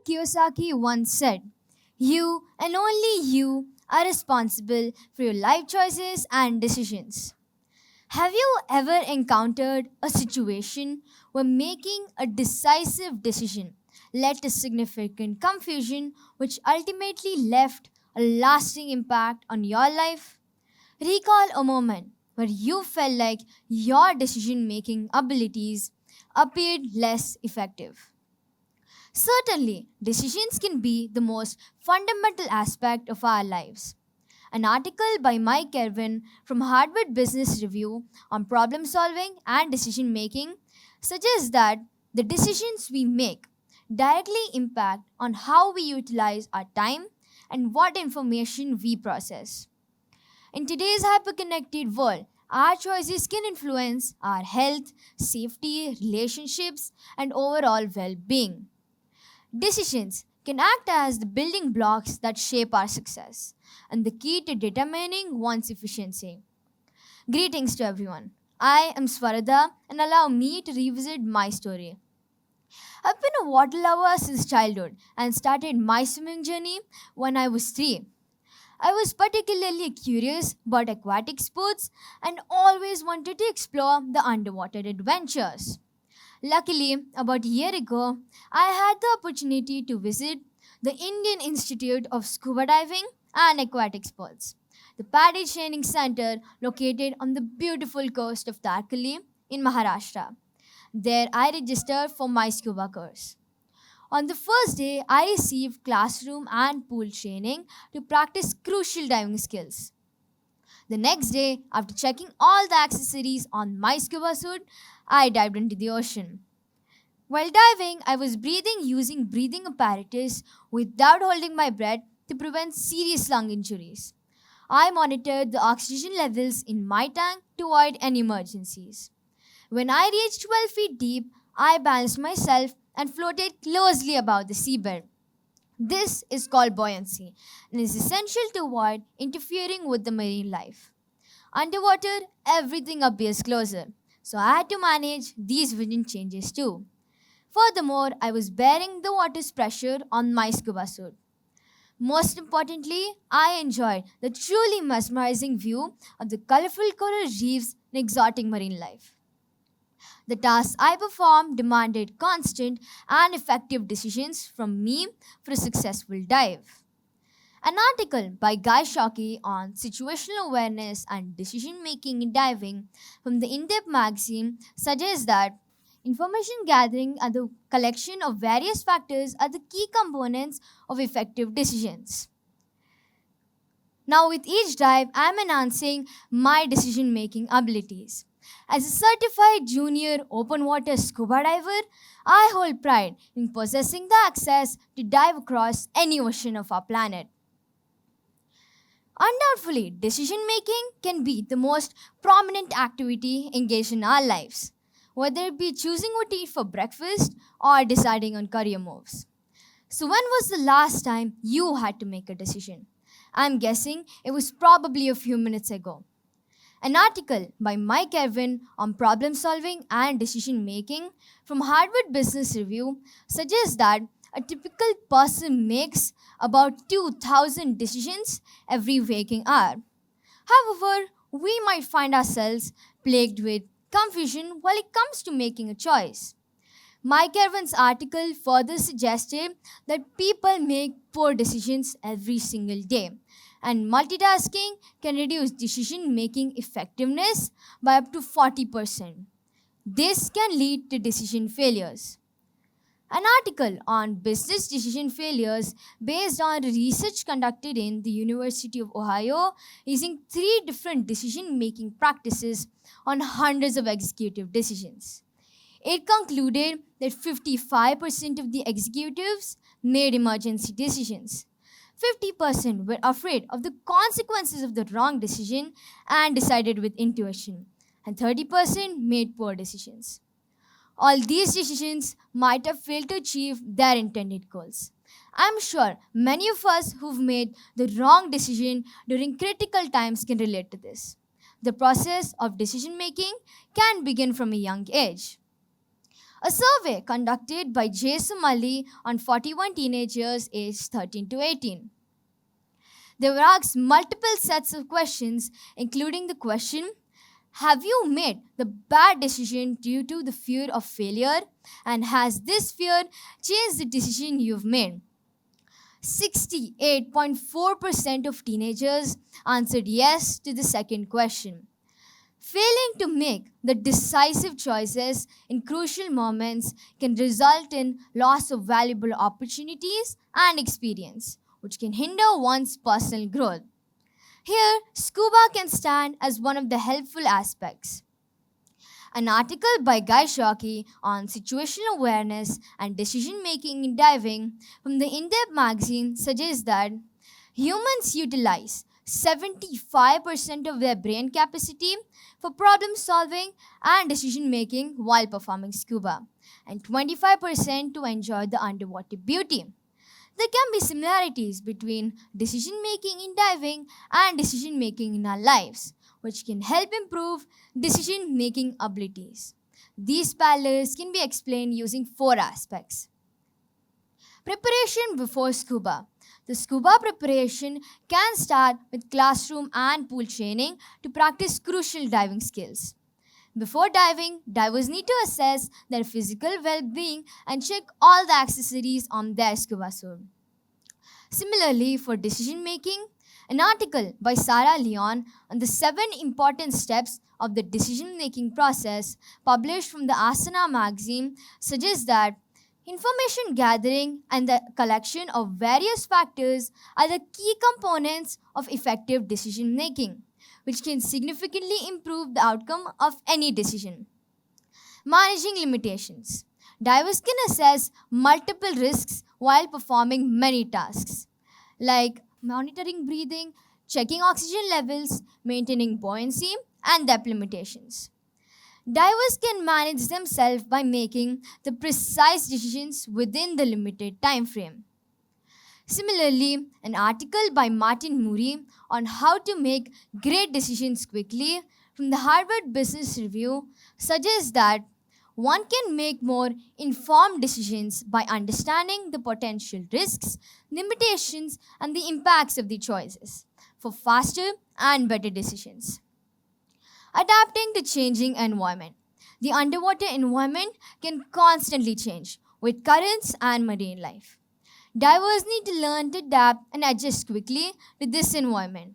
Kiyosaki once said, "You and only you are responsible for your life choices and decisions." Have you ever encountered a situation where making a decisive decision led to significant confusion which ultimately left a lasting impact on your life? Recall a moment where you felt like your decision making abilities appeared less effective. Certainly, decisions can be the most fundamental aspect of our lives. An article by Mike Erwin from Harvard Business Review on problem solving and decision making suggests that the decisions we make directly impact on how we utilize our time and what information we process. In today's hyperconnected world, our choices can influence our health, safety, relationships, and overall well being. Decisions can act as the building blocks that shape our success and the key to determining one's efficiency. Greetings to everyone. I am Swarada and allow me to revisit my story. I've been a water lover since childhood and started my swimming journey when I was 3. I was particularly curious about aquatic sports and always wanted to explore the underwater adventures. Luckily, about a year ago, I had the opportunity to visit the Indian Institute of Scuba Diving and Aquatic Sports, the Paddy Training Center located on the beautiful coast of Tarkali in Maharashtra. There, I registered for my scuba course. On the first day, I received classroom and pool training to practice crucial diving skills. The next day, after checking all the accessories on my scuba suit, I dived into the ocean. While diving, I was breathing using breathing apparatus without holding my breath to prevent serious lung injuries. I monitored the oxygen levels in my tank to avoid any emergencies. When I reached 12 feet deep, I balanced myself and floated closely above the seabed. This is called buoyancy and is essential to avoid interfering with the marine life. Underwater, everything appears closer, so I had to manage these vision changes too. Furthermore, I was bearing the water's pressure on my scuba suit. Most importantly, I enjoyed the truly mesmerizing view of the colorful coral reefs and exotic marine life. The tasks I performed demanded constant and effective decisions from me for a successful dive. An article by Guy Shockey on situational awareness and decision making in diving from the In Depth magazine suggests that information gathering and the collection of various factors are the key components of effective decisions. Now, with each dive, I am enhancing my decision making abilities. As a certified junior open water scuba diver, I hold pride in possessing the access to dive across any ocean of our planet. Undoubtedly, decision making can be the most prominent activity engaged in our lives, whether it be choosing what to eat for breakfast or deciding on career moves. So, when was the last time you had to make a decision? I'm guessing it was probably a few minutes ago. An article by Mike Erwin on problem solving and decision making from Harvard Business Review suggests that a typical person makes about 2,000 decisions every waking hour. However, we might find ourselves plagued with confusion while it comes to making a choice. Mike Erwin's article further suggested that people make poor decisions every single day, and multitasking can reduce decision making effectiveness by up to 40%. This can lead to decision failures. An article on business decision failures based on research conducted in the University of Ohio using 3 different decision making practices on hundreds of executive decisions. It concluded that 55% of the executives made emergency decisions. 50% were afraid of the consequences of the wrong decision and decided with intuition, and 30% made poor decisions. All these decisions might have failed to achieve their intended goals. I'm sure many of us who've made the wrong decision during critical times can relate to this. The process of decision making can begin from a young age. A survey conducted by J. Sumali on 41 teenagers aged 13 to 18. They were asked multiple sets of questions, including the question, have you made the bad decision due to the fear of failure? And has this fear changed the decision you've made? 68.4% of teenagers answered yes to the second question. Failing to make the decisive choices in crucial moments can result in loss of valuable opportunities and experience, which can hinder one's personal growth. Here, scuba can stand as one of the helpful aspects. An article by Guy Shockey on situational awareness and decision making in diving from the In Depth magazine suggests that humans utilize 75% of their brain capacity for problem solving and decision making while performing scuba, and 25% to enjoy the underwater beauty. There can be similarities between decision making in diving and decision making in our lives, which can help improve decision making abilities. These parallels can be explained using four aspects. Preparation before scuba. The scuba preparation can start with classroom and pool training to practice crucial diving skills. Before diving, divers need to assess their physical well being and check all the accessories on their scuba suit. Similarly, for decision making, an article by Sarah Leon on the 7 important steps of the decision making process, published from the Asana magazine, suggests that information gathering and the collection of various factors are the key components of effective decision making, which can significantly improve the outcome of any decision. Managing limitations. Divers can assess multiple risks while performing many tasks, like monitoring breathing, checking oxygen levels, maintaining buoyancy, and depth limitations. Divers can manage themselves by making the precise decisions within the limited time frame. Similarly, an article by Martin Murray on how to make great decisions quickly from the Harvard Business Review suggests that one can make more informed decisions by understanding the potential risks, limitations, and the impacts of the choices for faster and better decisions. Adapting to changing environment. The underwater environment can constantly change with currents and marine life. Divers need to learn to adapt and adjust quickly to this environment.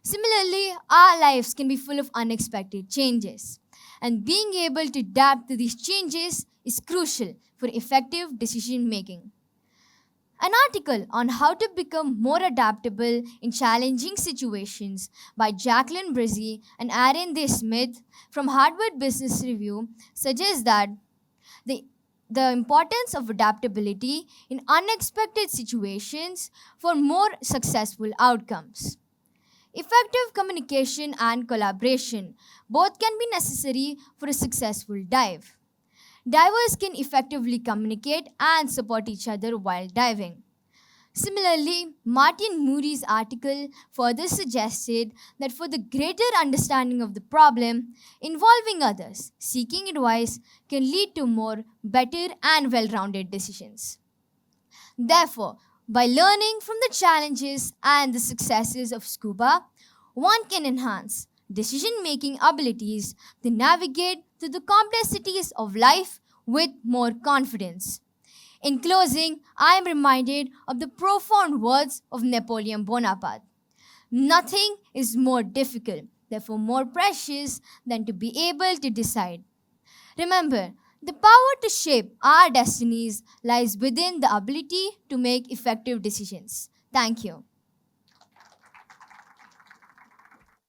Similarly, our lives can be full of unexpected changes, and being able to adapt to these changes is crucial for effective decision making. An article on how to become more adaptable in challenging situations by Jacqueline Brizzi and Aaron D. Smith from Harvard Business Review suggests that the, the importance of adaptability in unexpected situations for more successful outcomes. Effective communication and collaboration both can be necessary for a successful dive. Divers can effectively communicate and support each other while diving. Similarly, Martin Murray's article further suggested that for the greater understanding of the problem, involving others, seeking advice can lead to more, better, and well rounded decisions. Therefore, by learning from the challenges and the successes of scuba, one can enhance decision making abilities to navigate through the complexities of life with more confidence. In closing, I am reminded of the profound words of Napoleon Bonaparte. Nothing is more difficult, therefore more precious, than to be able to decide. Remember, the power to shape our destinies lies within the ability to make effective decisions. Thank you.